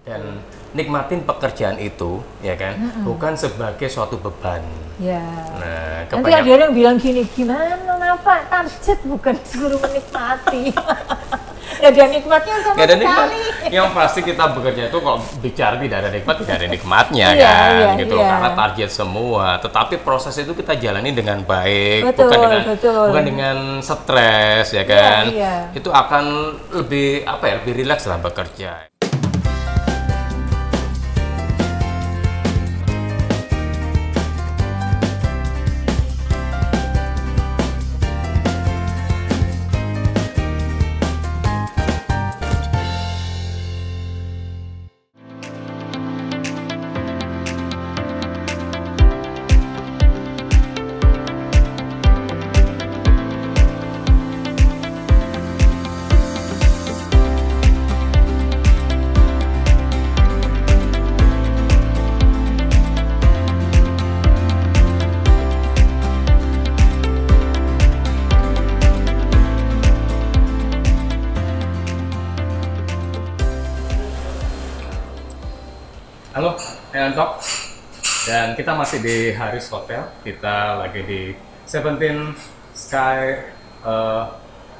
Dan nikmatin pekerjaan itu, ya kan, bukan sebagai suatu beban. Ya. Nah, Nanti ada orang bilang gini, gimana Pak, target bukan suruh menikmati. Ya ada nikmatnya sama Gak ada nikmat. sekali. Yang pasti kita bekerja itu kalau bicara tidak ada nikmat, tidak ada nikmatnya Iya, kan, iya, gitu. iya. Karena target semua. Tetapi proses itu kita jalani dengan baik, Betul, bukan dengan stres, ya kan. iya. Itu akan lebih lebih rileks dalam bekerja. Halo, saya Antok, dan kita masih di Haris Hotel. Kita lagi di 17 Sky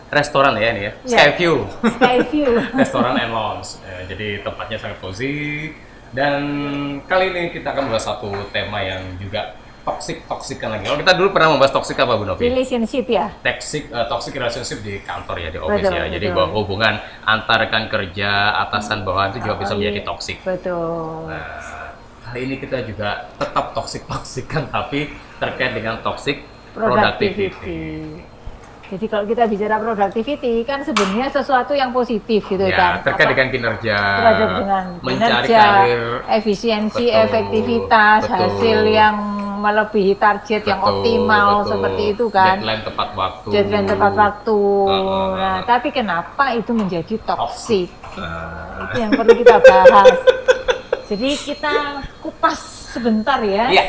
Restoran ya ini ya, Skyview. Skyview. Restoran and Lounge. Jadi tempatnya sangat cozy. Dan kali ini kita akan membahas satu tema yang juga toxic-toxican lagi. Kalau kita dulu pernah membahas toxic apa Bu Novi? Relationship ya. Toxic relationship di kantor ya, di office Betul, ya. Jadi betul. bahwa hubungan antar rekan kerja, atasan, bawahan itu juga bisa menjadi iya. toxic. Betul. Nah, kali ini kita juga tetap toxic-toxican tapi terkait dengan toxic productivity. Jadi kalau kita bicara productivity kan sebenarnya sesuatu yang positif gitu Ya, kan. terkait dengan kinerja, Terhadap dengan mencari kinerja, karir, efisiensi, betul, efektivitas, betul. hasil yang melebihi target yang optimal seperti itu kan. Deadline tepat waktu. Deadline tepat waktu. Nah, tapi kenapa itu menjadi toxic? Nah, Itu yang perlu kita bahas. Jadi kita kupas sebentar ya. Iya.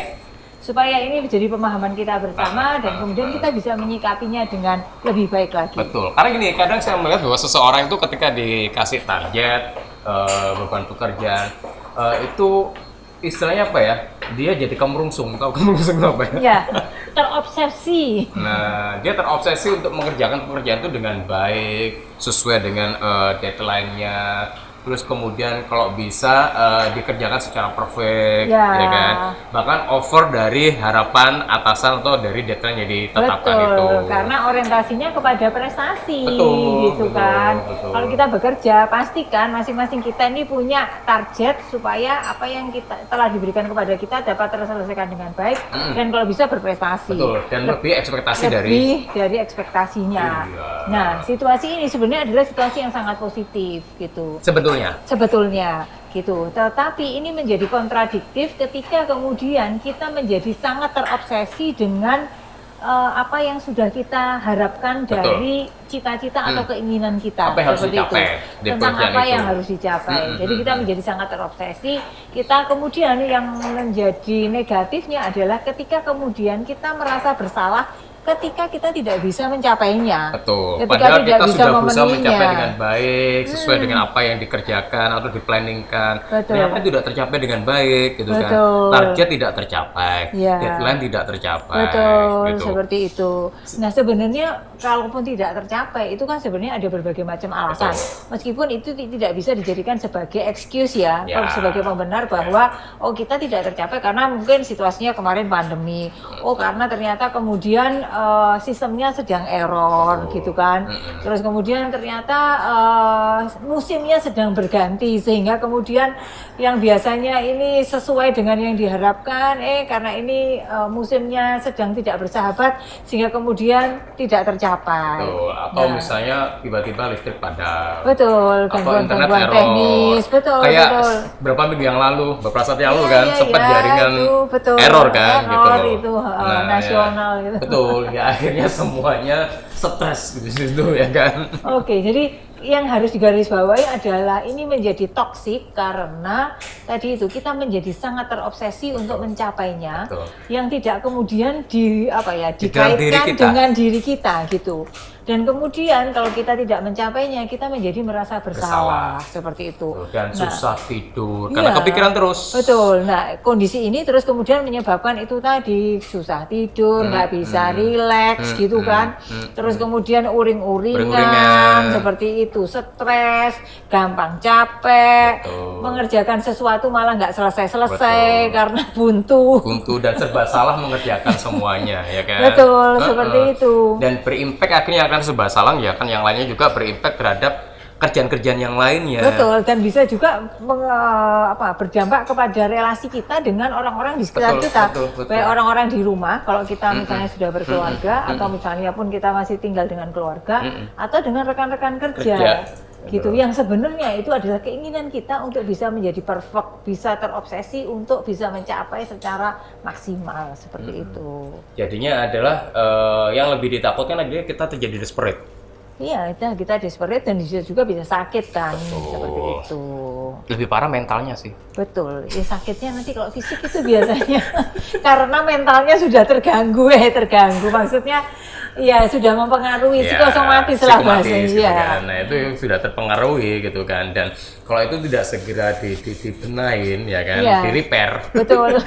Supaya ini menjadi pemahaman kita bersama dan kemudian kita bisa menyikapinya dengan lebih baik lagi. Betul. Karena gini, kadang saya melihat bahwa seseorang itu ketika dikasih target, beban pekerjaan, itu istilahnya apa ya? Dia jadi kemerungsung. Tahu kemerungsung itu apa ya? Ya, terobsesi. Nah, dia terobsesi untuk mengerjakan pekerjaan itu dengan baik, sesuai dengan deadline-nya. Terus kemudian kalau bisa dikerjakan secara perfect, Ya. ya kan? Bahkan over dari harapan atasan atau dari deadline yang ditetapkan Betul, itu. karena orientasinya kepada prestasi, Betul, gitu kan. betul. Kalau kita bekerja, pastikan masing-masing kita ini punya target supaya apa yang kita telah diberikan kepada kita dapat terselesaikan dengan baik dan kalau bisa berprestasi. Betul, dan lebih ekspektasi dari ekspektasinya. Iya. Nah, situasi ini sebenarnya adalah situasi yang sangat positif, gitu. Sebetulnya gitu. Tetapi ini menjadi kontradiktif ketika kemudian kita menjadi sangat terobsesi dengan apa yang sudah kita harapkan dari cita-cita atau keinginan kita. Apa yang harus seperti dicapai itu. di Tentang pekerjaan apa itu. yang harus dicapai. Jadi kita menjadi sangat terobsesi. Kita kemudian yang menjadi negatifnya adalah ketika kemudian kita merasa bersalah ketika kita tidak bisa mencapainya. Betul. Ketika Padahal tidak kita bisa sudah berusaha memenuhinya. mencapai dengan baik, sesuai dengan apa yang dikerjakan atau diplanningkan. Betul. Ternyata tidak tercapai dengan baik, gitu kan. Betul. Target tidak tercapai, Ya. deadline tidak tercapai. Betul, gitu. seperti itu. Nah, sebenarnya kalaupun tidak tercapai, itu kan sebenarnya ada berbagai macam alasan. Betul. Meskipun itu tidak bisa dijadikan sebagai excuse ya, Ya. sebagai pembenar bahwa oh kita tidak tercapai karena mungkin situasinya kemarin pandemi. Oh karena ternyata kemudian sistemnya sedang error gitu kan. Terus kemudian ternyata musimnya sedang berganti sehingga kemudian yang biasanya ini sesuai dengan yang diharapkan karena ini musimnya sedang tidak bersahabat sehingga kemudian tidak tercapai. Betul. Atau misalnya tiba-tiba listrik padam. Betul, Atau gangguan internet error. teknis, betul, Kayak betul. berapa minggu yang lalu, beberapa saat yang lalu Iya, kan, iya, sempat iya, jaringan itu, betul. error kan, gitu Error loh. itu, Nah, nasional ya, gitu. Betul, ya akhirnya semuanya stres di situ ya kan. Oke, jadi yang harus digarisbawahi adalah ini menjadi toksik karena tadi itu kita menjadi sangat terobsesi untuk mencapainya, Betul. yang tidak kemudian dalam diri dikaitkan kita. dengan diri kita gitu. Dan kemudian kalau kita tidak mencapainya, kita menjadi merasa bersalah seperti itu. Dan Nah, susah tidur karena iya, kepikiran terus. Betul. Nah, kondisi ini terus kemudian menyebabkan itu tadi susah tidur, nggak bisa rileks gitu kan. Terus kemudian uring-uringan Uring-uringan. seperti itu, stres, gampang capek, Betul. mengerjakan sesuatu malah nggak selesai-selesai Betul. karena buntu. Buntu dan serba salah mengerjakan semuanya ya kan. Betul, seperti itu. Dan berimpact akhirnya akan serba salah ya kan, yang lainnya juga berimpact terhadap kerjaan-kerjaan yang lainnya. Betul, dan bisa juga berdampak kepada relasi kita dengan orang-orang di sekitar Betul, kita. betul. Baik orang-orang di rumah, kalau kita misalnya sudah berkeluarga, atau misalnya pun kita masih tinggal dengan keluarga, atau dengan rekan-rekan kerja. Gitu, yang sebenarnya itu adalah keinginan kita untuk bisa menjadi perfect, bisa terobsesi untuk bisa mencapai secara maksimal seperti itu. Jadinya adalah yang lebih ditakutkan adalah kita terjadi desperate. Iya, kita desperate dan juga bisa sakit kan, seperti itu. Lebih parah mentalnya sih. Betul, ya sakitnya nanti kalau fisik itu biasanya karena mentalnya sudah terganggu, maksudnya ya sudah mempengaruhi psikosomatis lah bahasanya. Gitu Ya. kan. Nah itu sudah terpengaruhi gitu kan, dan kalau itu tidak segera dibenahin ya kan, Iya. di repair, Betul.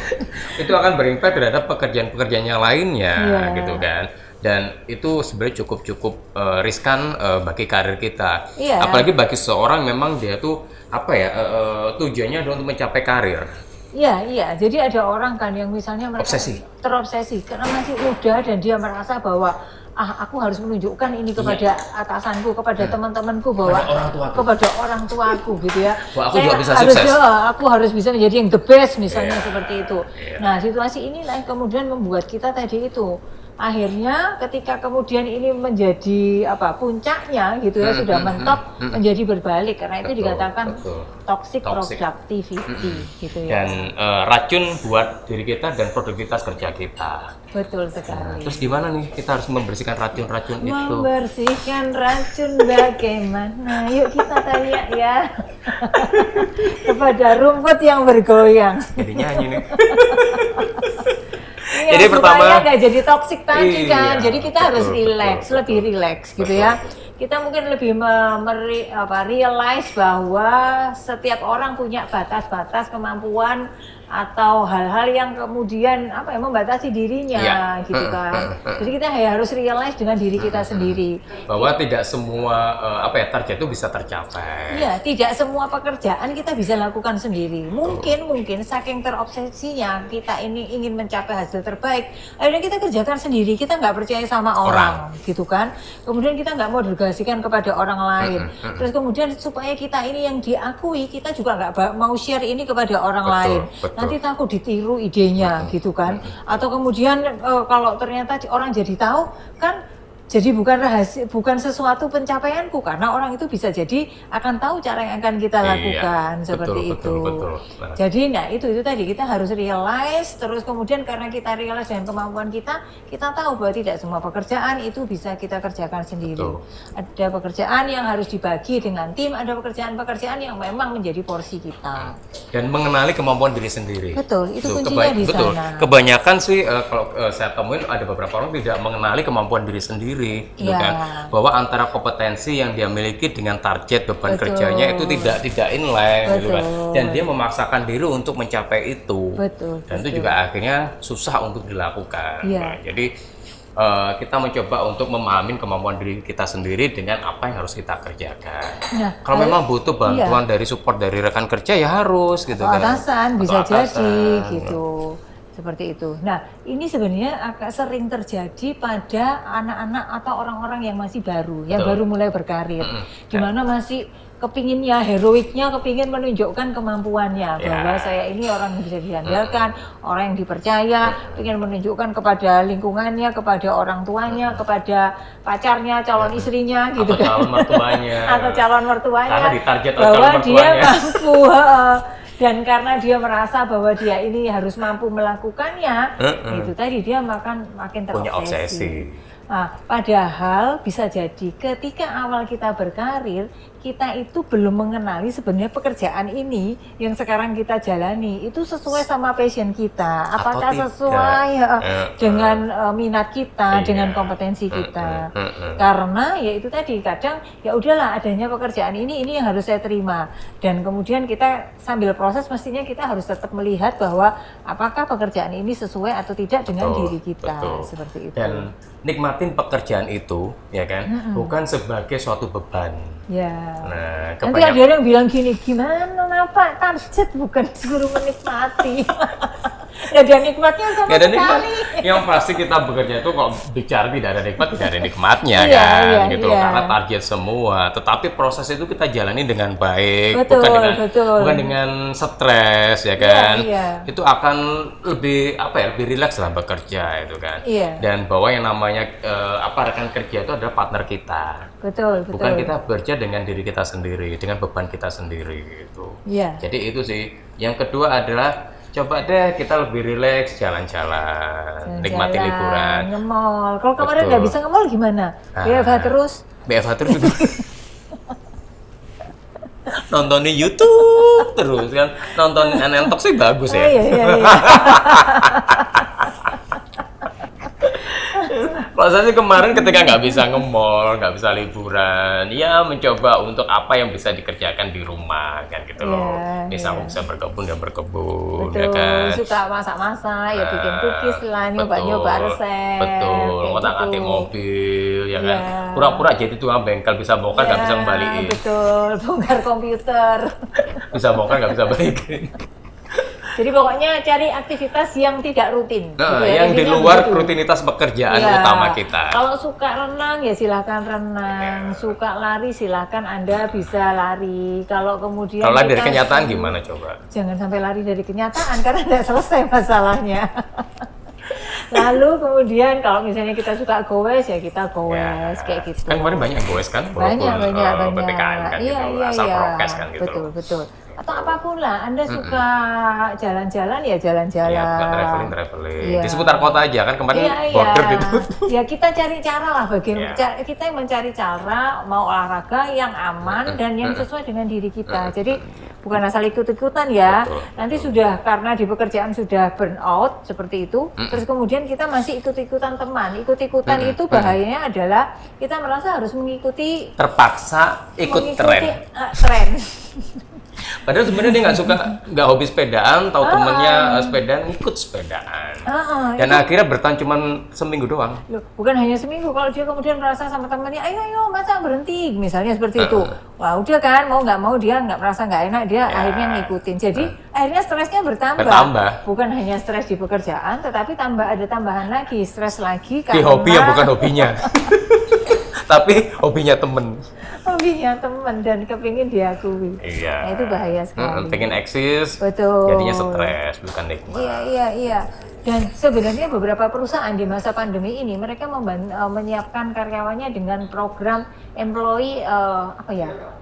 itu akan berimpact terhadap pekerjaan-pekerjaan yang lainnya Iya. gitu kan. Dan itu sebenarnya cukup riskan bagi karir kita. Iya. Apalagi bagi seseorang memang dia tuh tujuannya adalah untuk mencapai karir. Iya. Jadi ada orang kan yang misalnya mereka Obsesi. terobsesi karena masih muda dan dia merasa bahwa aku harus menunjukkan ini kepada atasanku, kepada teman-temanku, bahwa kepada orang tuaku gitu ya. Bahwa aku Saya juga bisa harus, sukses. aku harus bisa menjadi yang the best misalnya Iya. seperti itu. Iya. Nah, situasi inilah yang kemudian membuat kita tadi itu akhirnya ketika kemudian ini menjadi puncaknya gitu ya, sudah mentok, menjadi berbalik karena itu Betul, dikatakan betul. toxic Toxic. productivity gitu ya. Dan racun buat diri kita dan produktivitas kerja kita. Betul sekali. Terus gimana nih kita harus membersihkan racun-racun itu? Membersihkan racun bagaimana? Yuk kita tanya ya kepada rumput yang bergoyang. Jadi nyanyi nih. Iya, Jadi pertama, supaya nggak jadi toksik tadi Iya, kan. Jadi kita betul, harus relax, betul, lebih relax gitu ya. Kita mungkin lebih realize bahwa setiap orang punya batas-batas kemampuan atau hal-hal yang kemudian membatasi dirinya Iya. gitu kan. Jadi kita harus realize dengan diri kita sendiri. bahwa tidak semua target itu bisa tercapai. Iya, tidak semua pekerjaan kita bisa lakukan sendiri. Mungkin saking terobsesinya kita ini ingin mencapai hasil terbaik, akhirnya kita kerjakan sendiri. Kita nggak percaya sama orang, gitu kan. Kemudian kita nggak mau delegasikan kepada orang lain. Terus kemudian supaya kita ini yang diakui, kita juga nggak mau share ini kepada orang lain. Betul. Nanti takut ditiru idenya, gitu kan. Atau kemudian kalau ternyata orang jadi tahu, kan jadi bukan rahasia, bukan sesuatu pencapaianku, karena orang itu bisa jadi akan tahu cara yang akan kita lakukan, seperti itu. Betul. Jadi itu tadi kita harus realize, terus kemudian karena kita realize dengan kemampuan kita tahu bahwa tidak semua pekerjaan itu bisa kita kerjakan sendiri. Betul. Ada pekerjaan yang harus dibagi dengan tim, ada pekerjaan-pekerjaan yang memang menjadi porsi kita. Dan mengenali kemampuan diri sendiri. Betul, itu kuncinya di betul. sana. Kebanyakan sih kalau saya temuin ada beberapa orang tidak mengenali kemampuan diri sendiri. Gitu Iya. kan, bahwa antara kompetensi yang dia miliki dengan target beban Betul. kerjanya itu tidak inline gitu kan, Betul. dan dia memaksakan diri untuk mencapai itu. Betul, Dan itu betul. juga akhirnya susah untuk dilakukan. Iya. Nah, jadi kita mencoba untuk memahami kemampuan diri kita sendiri dengan apa yang harus kita kerjakan. Nah, Kalau memang butuh bantuan dari support dari rekan kerja ya harus gitu kan. Atasan bisa Atau atasan. jadi gitu. Seperti itu. Nah, ini sebenarnya agak sering terjadi pada anak-anak atau orang-orang yang masih baru, yang Betul. baru mulai berkarir, di mana masih kepinginnya, heroiknya, kepingin menunjukkan kemampuannya, bahwa saya ini orang yang bisa diandalkan, orang yang dipercaya, ingin menunjukkan kepada lingkungannya, kepada orang tuanya, kepada pacarnya, calon istrinya, gitu Atau kan, calon mertuanya. atau calon mertuanya, Karena ditarget oleh bahwa calon dia mertuanya. mampu. Dan karena dia merasa bahwa dia ini harus mampu melakukannya, itu tadi dia makin Punya terobsesi. obsesi. Nah, padahal bisa jadi ketika awal kita berkarir, kita itu belum mengenali sebenarnya pekerjaan ini yang sekarang kita jalani itu sesuai sama passion kita. Apakah sesuai dengan minat kita, dengan kompetensi kita. Karena ya itu tadi, kadang ya udahlah adanya pekerjaan ini yang harus saya terima. Dan kemudian kita sambil proses mestinya kita harus tetap melihat bahwa apakah pekerjaan ini sesuai atau tidak dengan diri kita. Seperti itu. Dan nikmatin pekerjaan itu, ya kan, bukan sebagai suatu beban. Ya. Nah, nanti ada yang bilang gini, gimana Pak, target bukan suruh menikmati. Ya ada nikmatnya sama sekali. Yang pasti kita bekerja itu kalau bicara tidak ada nikmat, tidak ada nikmatnya kan, gitu. Karena target semua. Tetapi proses itu kita jalani dengan baik, bukan dengan stres, ya kan. Itu akan lebih lebih rileks dalam bekerja itu kan. Dan bahwa yang namanya rekan kerja itu adalah partner kita. Bukan kita bekerja dengan diri kita sendiri, dengan beban kita sendiri gitu. Jadi itu sih. Yang kedua adalah coba deh kita lebih rileks, jalan-jalan, nikmati liburan, nge-mall. Kalau kemarin nggak bisa nge-mall gimana? BFH terus? BFH terus itu. Nontonin YouTube terus kan, nontonin Aneltok sih bagus ya. Iya. Rasanya kemarin ketika nggak bisa nge-mall, nggak bisa liburan, ya mencoba untuk apa yang bisa dikerjakan di rumah kan gitu loh. Misal bisa berkebun, ya kan. Suka masak-masak, ya bikin cookies lah, nyoba-nyoba resep. Ngotak-ngatik mobil, ya kan. Pura-pura jadi tukang bengkel, bisa bongkar nggak bisa kembaliin. Bongkar komputer. Bisa bongkar nggak bisa balikin. Jadi pokoknya cari aktivitas yang tidak rutin. Yang di luar rutinitas pekerjaan utama kita. Kalau suka renang ya silahkan renang, suka lari silahkan Anda bisa lari. Kalau kemudian lari dari kenyataan gimana coba? Jangan sampai lari dari kenyataan karena tidak selesai masalahnya. Lalu kemudian kalau misalnya kita suka goes ya kita goes kayak gitu. Kan kemarin banyak goes kan? Banyak. PPKM kan gitu, asal prokes kan gitu. Betul. Atau apapun lah, Anda suka jalan-jalan ya jalan-jalan. Traveling. Di seputar kota aja kan kemarin border gitu. Ya kita cari cara lah kita yang mencari cara mau olahraga yang aman dan yang sesuai dengan diri kita. Jadi bukan asal ikut-ikutan ya. Nanti sudah karena di pekerjaan sudah burn out seperti itu. Terus kemudian kita masih ikut-ikutan teman. Ikut-ikutan itu bahayanya adalah kita merasa harus mengikuti terpaksa tren. Padahal sebenarnya dia nggak hobi sepedaan, tahu temennya sepedaan, ikut sepedaan. Dan akhirnya bertahan cuma seminggu doang. Loh, bukan hanya seminggu, kalau dia kemudian merasa sama temennya, ayo masa berhenti, misalnya seperti itu. Wah udah kan, mau nggak mau dia nggak merasa nggak enak, dia akhirnya ngikutin. Jadi akhirnya stresnya bertambah. Bukan hanya stres di pekerjaan, tetapi ada tambahan lagi, stres lagi karena... Di hobi yang bukan hobinya. Tapi hobinya temen. Hobinya temen dan kepingin diakui. Nah, itu bahaya sekali. Pengen eksis, jadinya stres, bukan nikmat. Iya. Dan sebenarnya beberapa perusahaan di masa pandemi ini mereka menyiapkan karyawannya dengan program employee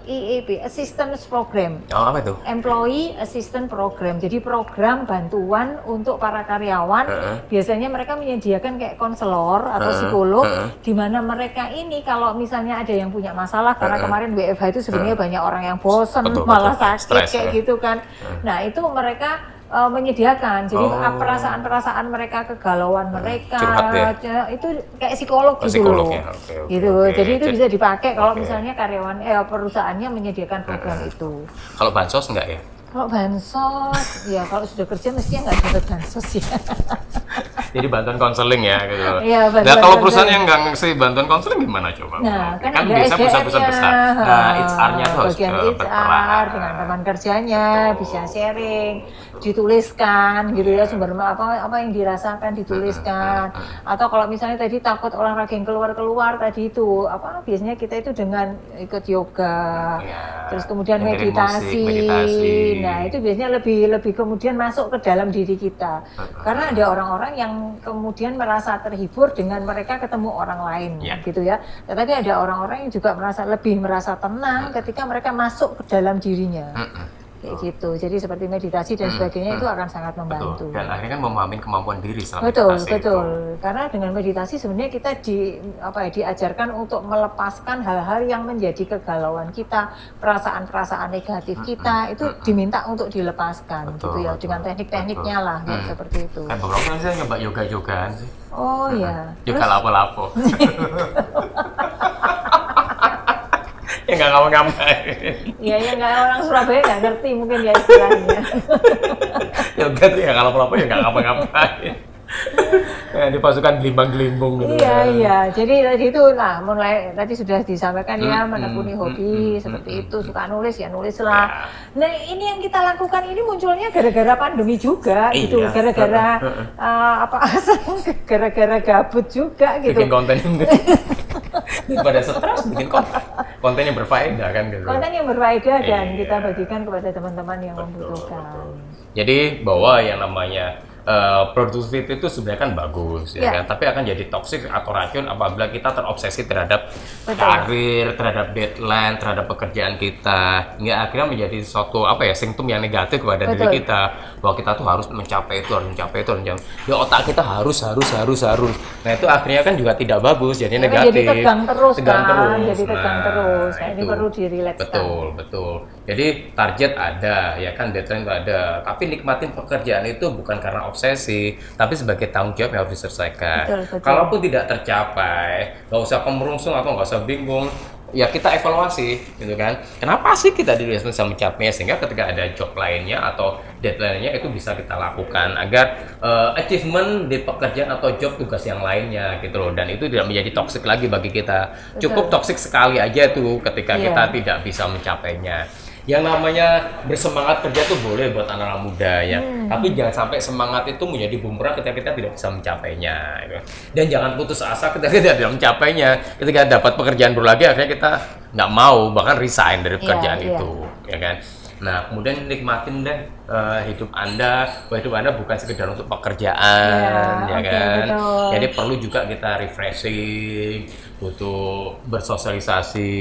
EAP, Assistance Program. Apa itu? Employee Assistance Program. Jadi program bantuan untuk para karyawan. Biasanya mereka menyediakan kayak konselor atau psikolog, di mana mereka ini kalau misalnya ada yang punya masalah karena kemarin WFH itu sebenarnya banyak orang yang bosan, malah sakit kayak gitu kan. Nah itu mereka menyediakan, jadi perasaan-perasaan mereka, kegalauan mereka, itu kayak psikolog gitu loh. Jadi itu bisa dipakai kalau misalnya karyawan perusahaannya menyediakan program itu. Kalau bansos enggak ya? Kalau bansos, ya kalau sudah kerja mestinya nggak dapat bansos ya. Jadi bantuan konseling ya gitu. Nah kalau perusahaan yang nggak ngasih bantuan konseling gimana coba? Nah, kan bisa perusahaan besar. Nah HR-nya tuh harus berperan dengan teman kerjanya, bisa sharing, dituliskan gitu ya sumber apa yang dirasakan dituliskan. Atau kalau misalnya tadi takut olahraga yang keluar tadi itu biasanya kita itu dengan ikut yoga, terus kemudian meditasi. Nah itu biasanya lebih kemudian masuk ke dalam diri kita. Karena ada orang-orang yang kemudian merasa terhibur dengan mereka ketemu orang lain gitu ya. Tetapi ada orang-orang yang juga merasa tenang ketika mereka masuk ke dalam dirinya. kayak gitu. Jadi seperti meditasi dan sebagainya itu akan sangat membantu. Betul. Dan akhirnya kan memahamin kemampuan diri selama Betul, meditasi betul. itu. Karena dengan meditasi sebenarnya kita diajarkan untuk melepaskan hal-hal yang menjadi kegalauan kita, perasaan-perasaan negatif kita itu diminta untuk dilepaskan gitu ya, dengan teknik-tekniknya lah kayak seperti itu. Kayak beberapa kali saya nyoba yoga-yogaan sih. Oh ya. Yoga lapo-lapo. Ya nggak ngapa-ngapain. Iya, ya nggak, orang Surabaya nggak ngerti mungkin ya istilahnya. Yoga tuh ya kalau lapo ya nggak ngapa-ngapain. Ya, di pasukan gelimbang-gelimbung gitu. Iya, iya. Jadi tadi itu, nah mulai tadi sudah disampaikan ya, menekuni hobi seperti itu, suka nulis ya nulis lah. Nah ini yang kita lakukan ini munculnya gara-gara pandemi juga gitu, gara-gara gara-gara gabut juga gitu. Bikin konten ini. Daripada stres, bikin konten yang berfaedah kan gitu. Konten yang berfaedah dan kita bagikan kepada teman-teman yang membutuhkan. Jadi bahwa yang namanya productivity itu sebenarnya kan bagus ya kan, tapi akan jadi toksik atau racun apabila kita terobsesi terhadap karir, terhadap deadline, terhadap pekerjaan kita, hingga akhirnya menjadi suatu simptom yang negatif kepada diri kita, bahwa kita tuh harus mencapai itu, harus mencapai itu, di otak kita harus. Nah itu akhirnya kan juga tidak bagus, jadi negatif. Jadi tegang terus jadi tegang terus. Nah, ini perlu dirilekskan. Betul. Jadi target ada, ya kan, deadline ada, tapi nikmatin pekerjaan itu bukan karena obsesi, tapi sebagai tanggung jawab yang harus diselesaikan. Betul. Kalaupun tidak tercapai, nggak usah kemerungsung atau nggak usah bingung, ya kita evaluasi, gitu kan. Kenapa sih kita bisa mencapainya, sehingga ketika ada job lainnya atau deadline-nya itu bisa kita lakukan agar achievement di pekerjaan atau job tugas yang lainnya gitu loh, dan itu tidak menjadi toksik lagi bagi kita. Cukup toksik sekali aja tuh ketika kita tidak bisa mencapainya. Yang namanya bersemangat kerja tuh boleh buat anak-anak muda ya, tapi jangan sampai semangat itu menjadi bumerang ketika kita tidak bisa mencapainya gitu. Dan jangan putus asa ketika kita tidak mencapainya. Ketika dapat pekerjaan baru lagi akhirnya kita nggak mau, bahkan resign dari pekerjaan itu ya kan. Nah, kemudian nikmatin deh hidup Anda, bahwa hidup Anda bukan sekedar untuk pekerjaan, ya kan? Betul. Jadi perlu juga kita refreshing, butuh bersosialisasi,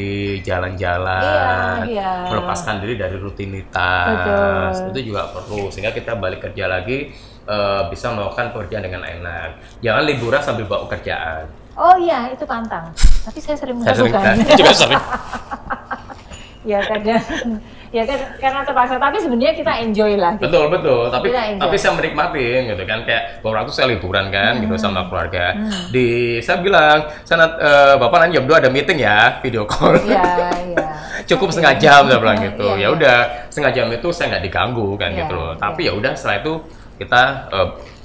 jalan-jalan, melepaskan diri dari rutinitas. Itu juga perlu, sehingga kita balik kerja lagi bisa melakukan pekerjaan dengan enak. Jangan liburan sambil bawa kerjaan. Oh iya, itu pantang. Tapi saya sering melakukan. Juga sering. Ya kadang, ya kan karena terpaksa, tapi sebenarnya kita enjoy lah gitu. Betul, tapi saya menikmati gitu kan, kayak beberapa waktu saya liburan kan gitu sama keluarga. Saya bilang, Bapak nanti jam 2 ada meeting ya, video call. Iya. Cukup setengah jam, saya bilang gitu. Ya udah, setengah jam itu saya nggak diganggu kan gitu loh. Tapi ya udah, setelah itu kita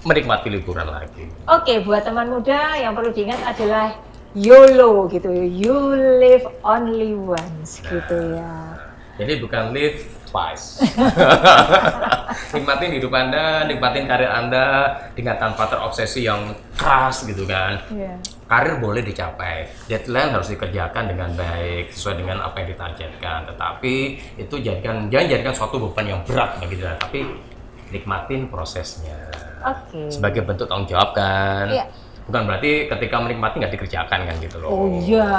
menikmati liburan lagi. Oke, buat teman muda yang perlu diingat adalah YOLO gitu, you live only once gitu ya. Jadi bukan live twice. Nikmatin hidup Anda, nikmatin karir Anda dengan tanpa terobsesi yang keras gitu kan. Karir boleh dicapai, deadline harus dikerjakan dengan baik sesuai dengan apa yang ditargetkan. Tetapi itu jangan jadikan suatu beban yang berat bagi kita, tapi nikmatin prosesnya. Sebagai bentuk tanggung jawab kan. Bukan berarti ketika menikmati nggak dikerjakan kan gitu loh. Oh iya,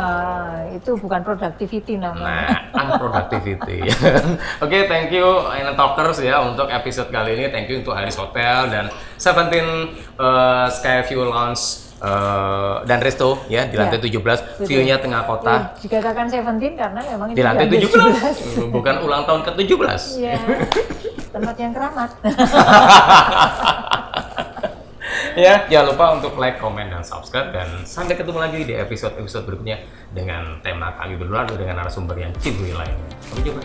itu bukan productivity namanya. Nah, unproductivity. Oke, thank you Island Talkers ya untuk episode kali ini. Thank you untuk Haris Hotel dan 17 Skyview Lounge dan Resto ya di lantai 17. View-nya tengah kota. Dikatakan 17 karena memang di lantai 17. Bukan ulang tahun ke-17. Iya. Tempat yang keramat. Ya, jangan lupa untuk like, komen, dan subscribe, dan sampai ketemu lagi di episode berikutnya dengan tema kami berdua atau dengan narasumber yang cibuy lainnya. Sampai jumpa.